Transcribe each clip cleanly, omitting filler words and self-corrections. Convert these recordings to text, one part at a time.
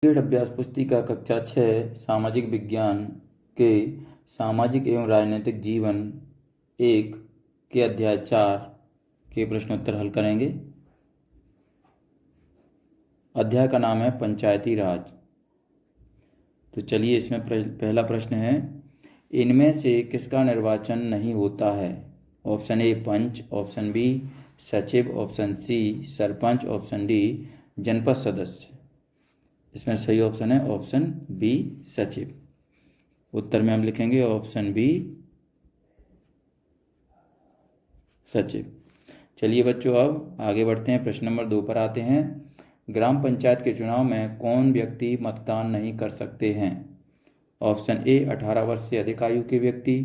Grade अभ्यास पुस्तिका कक्षा 6 सामाजिक विज्ञान के सामाजिक एवं राजनीतिक जीवन 1 के अध्याय 4 के प्रश्नोत्तर हल करेंगे। अध्याय का नाम है पंचायती राज। तो चलिए, इसमें पहला प्रश्न है, इनमें से किसका निर्वाचन नहीं होता है? ऑप्शन ए पंच, ऑप्शन बी सचिव, option C sarpanch, option D जनपद सदस्य। इसमें सही ऑप्शन है ऑप्शन बी सचिव। उत्तर में हम लिखेंगे ऑप्शन बी सचिव। चलिए बच्चों, अब आगे बढ़ते हैं, प्रश्न नंबर 2 पर आते हैं। ग्राम पंचायत के चुनाव में कौन व्यक्ति मतदान नहीं कर सकते हैं? ऑप्शन ए 18 वर्ष से अधिक आयु के व्यक्ति,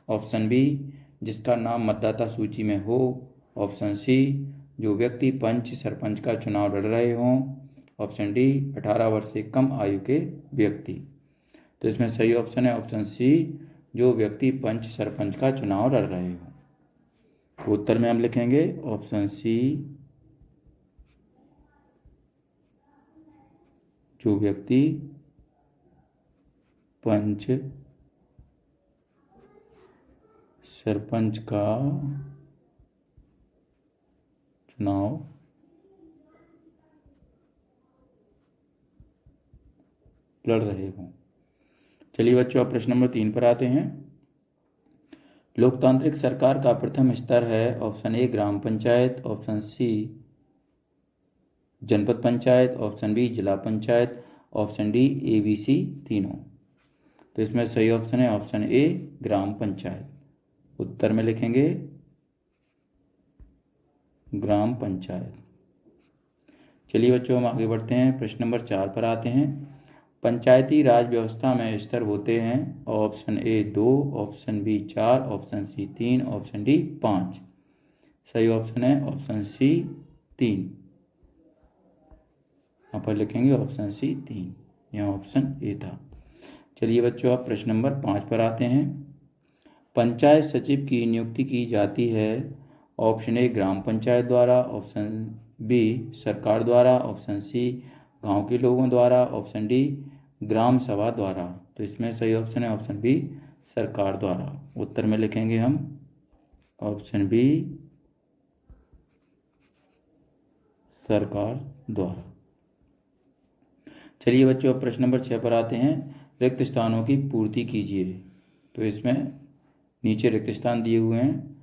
ऑप्शन बी जिसका नाम मतदाता सूची में हो, ऑप्शन सी जो व्यक्ति पंच सरपंच का चुनाव लड़ रहे हों, ऑप्शन डी 18 वर्ष से कम आयु के व्यक्ति। तो इसमें सही ऑप्शन है ऑप्शन सी जो व्यक्ति पंच सरपंच का चुनाव लड़ रहे हो। उत्तर में हम लिखेंगे ऑप्शन सी जो व्यक्ति पंच सरपंच का चुनाव लड़ रहे हों। चलिए बच्चों, अब प्रश्न नंबर 3 पर आते हैं। लोकतांत्रिक सरकार का प्रथम स्तर है? Option A gram panchayat, option C janpad panchayat, option B जिला पंचायत, ऑप्शन डी ABC तीनों। तो इसमें सही ऑप्शन है ऑप्शन ए ग्राम पंचायत। उत्तर में लिखेंगे ग्राम पंचायत। चलिए बच्चों, हम आगे बढ़ते हैं, प्रश्न नंबर 4 पर आते हैं। पंचायती राज व्यवस्था में स्तर होते हैं? Option A 2, option B 4, option C 3, option D 5। सही ऑप्शन है ऑप्शन सी 3। यहाँ पर लिखेंगे ऑप्शन सी 3, यहाँ ऑप्शन ए था। चलिए बच्चों, अब प्रश्न नंबर 5 पर आते हैं। पंचायत सचिव की नियुक्ति की जाती है? ऑप्शन ए ग्राम पंचायत द्वारा, ऑप्शन बी सरकार द्वारा, ऑप्शन सी गांव के लोगों द्वारा, ऑप्शन डी ग्राम सभा द्वारा। तो इसमें सही ऑप्शन है ऑप्शन बी सरकार द्वारा। उत्तर में लिखेंगे हम ऑप्शन बी सरकार द्वारा। चलिए बच्चों, अब प्रश्न नंबर 6 पर आते हैं। रिक्त स्थानों की पूर्ति कीजिए। तो इसमें नीचे रिक्त स्थान दिए हुए हैं।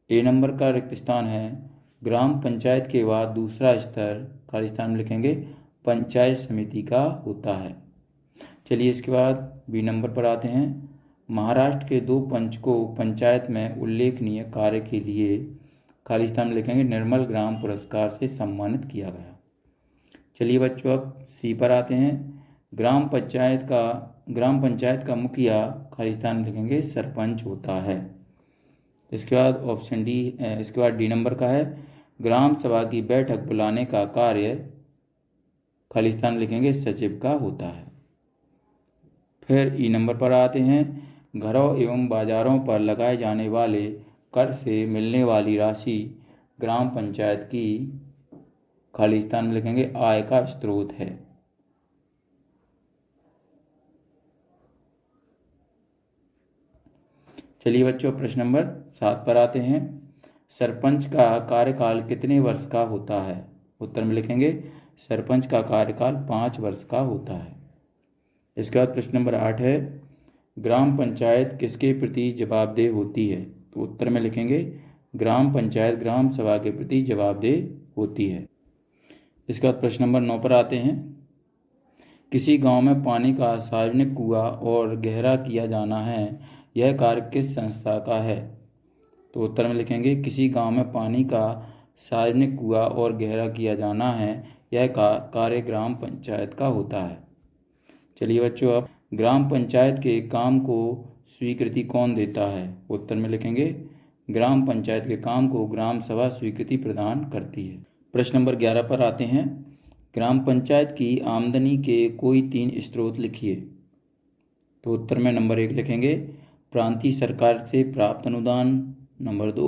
ए नंबर का रिक्त स्थान है ग्राम पंचायत के बाद दूसरा स्तर, खाली स्थान में लिखेंगे पंचायत समिति का होता है। चलिए इसके बाद बी नंबर पर आते हैं। महाराष्ट्र के 2 पंच को पंचायत में उल्लेखनीय कार्य के लिए, खाली स्थान में लिखेंगे निर्मल ग्राम पुरस्कार से सम्मानित किया गया। चलिए बच्चों, अब सी पर आते हैं। ग्राम पंचायत का मुखिया, खाली स्थान में लिखेंगे सरपंच होता है। इसके बाद ऑप्शन डी, इसके बाद डी नंबर का है ग्राम सभा की बैठक बुलाने का कार्य, खाली स्थान में लिखेंगे सचिव का होता है। फिर ई नंबर पर आते हैं। घरों एवं बाजारों पर लगाए जाने वाले कर से मिलने वाली राशि ग्राम पंचायत की, खाली स्थान में लिखेंगे आय का स्रोत है। चलिए बच्चों, प्रश्न नंबर 7 पर आते हैं। सरपंच का कार्यकाल कितने वर्ष का होता है? उत्तर में लिखेंगे सरपंच का कार्यकाल 5 वर्ष का होता है। इसके बाद प्रश्न नंबर 8 है, ग्राम पंचायत किसके प्रति जवाबदेह होती है? तो उत्तर में लिखेंगे ग्राम पंचायत ग्राम सभा के प्रति जवाबदेह होती है। इसके बाद प्रश्न नंबर 9 पर आते हैं। किसी गांव में पानी का सार्वजनिक कुआं और गहरा किया जाना है, यह कार्य किस संस्था का है? तो उत्तर में लिखेंगे किसी गांव में पानी का सार्वजनिक कुआं और गहरा किया जाना है, यह कार्य ग्राम पंचायत का होता है। चलिए बच्चों, अब ग्राम पंचायत के काम को स्वीकृति कौन देता है? उत्तर में लिखेंगे ग्राम पंचायत के काम को ग्राम सभा स्वीकृति प्रदान करती है। प्रश्न नंबर 11 पर आते हैं। ग्राम पंचायत की आमदनी के कोई 3 स्रोत लिखिए। तो उत्तर में नंबर 1 लिखेंगे प्रांतीय सरकार से प्राप्त अनुदान, नंबर 2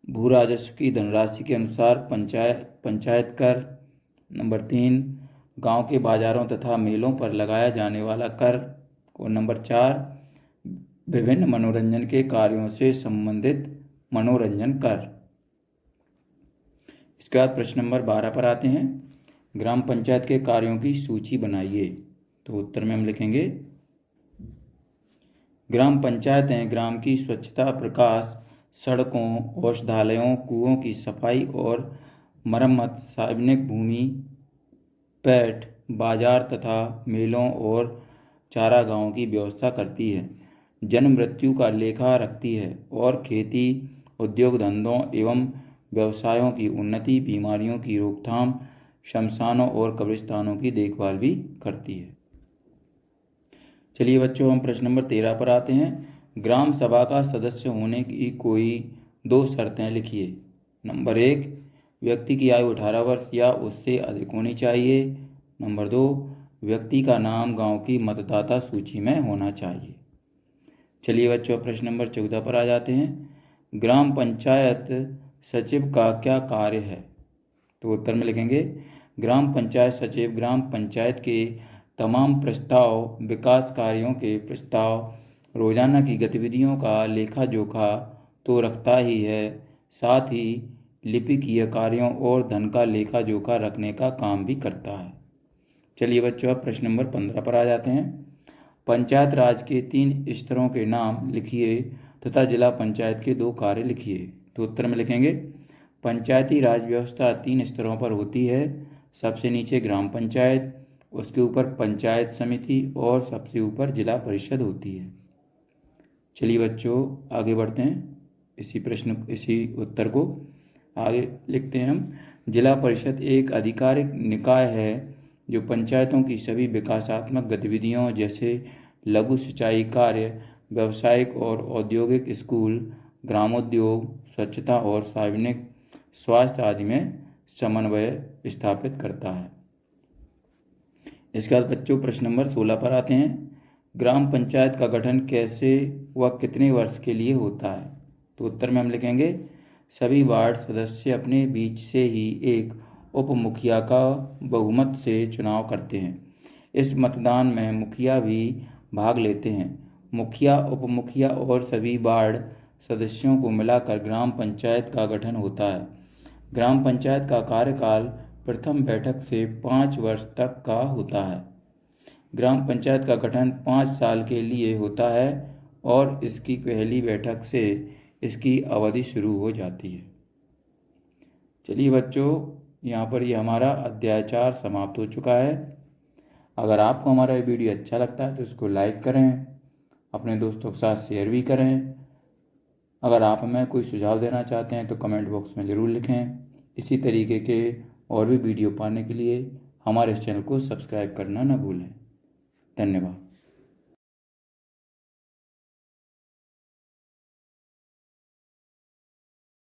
भू राजस्व की धनराशि के अनुसार पंचायत कर, नंबर 3 गांव के बाजारों तथा मेलों पर लगाया जाने वाला कर। और नंबर 4, विभिन्न मनोरंजन के कार्यों से संबंधित मनोरंजन कर। इसके बाद प्रश्न नंबर 12 पर आते हैं। ग्राम पंचायत के कार्यों की सूची बनाइए। तो उत्तर में हम लिखेंगे, ग्राम पंचायतें ग्राम की स्वच्छता, प्रकाश, सड़कों, औषधालयों, कुओं की सफाई और मरम्मत, सार्वजनिक भूमि, पैठ, बाजार तथा मेलों और चारागाहों की व्यवस्था करती है, जन्म मृत्यु का लेखा रखती है और खेती, उद्योग धंधों एवं व्यवसायों की उन्नति, बीमारियों की रोकथाम, शमशानों और कब्रिस्तानों की देखभाल भी करती है। चलिए बच्चों, हम प्रश्न नंबर 13 पर आते हैं। ग्राम सभा का सदस्य होने की कोई 2 शर्तें लिखिए। नंबर 1, व्यक्ति की आयु 18 वर्ष या उससे अधिक होनी चाहिए। नंबर 2, व्यक्ति का नाम गांव की मतदाता सूची में होना चाहिए। चलिए बच्चों, प्रश्न नंबर 14 पर आ जाते हैं। ग्राम पंचायत सचिव का क्या कार्य है? तो उत्तर में लिखेंगे, ग्राम पंचायत सचिव ग्राम पंचायत के तमाम प्रस्ताव, विकास कार्यों के प्रस्ताव, रोजाना की गतिविधियों का लेखा जोखा तो रखता ही है, साथ ही लिपिकीय कार्यों और धन का लेखा जोखा रखने का काम भी करता है। चलिए बच्चों, अब प्रश्न नंबर 15 पर आ जाते हैं। पंचायत राज के 3 स्तरों के नाम लिखिए तथा जिला पंचायत के 2 कार्य लिखिए। तो उत्तर में लिखेंगे, पंचायती राज व्यवस्था 3 स्तरों पर होती है। सबसे नीचे ग्राम पंचायत, उसके ऊपर पंचायत समिति और सबसे ऊपर जिला परिषद होती है। चलिए बच्चों, आगे बढ़ते हैं। इसी उत्तर को आगे लिखते हैं हम। जिला परिषद एक आधिकारिक निकाय है जो पंचायतों की सभी विकासात्मक गतिविधियों जैसे लघु सिंचाई कार्य, व्यावसायिक और औद्योगिक स्कूल, ग्रामोद्योग, स्वच्छता और सार्वजनिक स्वास्थ्य आदि में समन्वय स्थापित करता है। इसके बाद बच्चों, प्रश्न नंबर 16 पर आते हैं। ग्राम पंचायत का गठन कैसे व कितने वर्ष के लिए होता है? तो उत्तर में हम लिखेंगे, सभी वार्ड सदस्य अपने बीच से ही एक उप मुखिया का बहुमत से चुनाव करते हैं। इस मतदान में मुखिया भी भाग लेते हैं। मुखिया, उप मुखिया और सभी वार्ड सदस्यों को मिलाकर ग्राम पंचायत का गठन होता है। ग्राम पंचायत का कार्यकाल प्रथम बैठक से 5 वर्ष तक का होता है। ग्राम पंचायत का गठन 5 साल के लिए होता है और इसकी पहली बैठक से इसकी अवधि शुरू हो जाती है। चलिए बच्चों, यहाँ पर ये हमारा अध्याय 4 समाप्त हो चुका है। अगर आपको हमारा ये वीडियो अच्छा लगता है तो इसको लाइक करें, अपने दोस्तों के साथ शेयर भी करें। अगर आप हमें कोई सुझाव देना चाहते हैं तो कमेंट बॉक्स में ज़रूर लिखें। इसी तरीके के और भी वीडियो पाने के लिए हमारे इस चैनल को सब्सक्राइब करना न भूलें। धन्यवाद।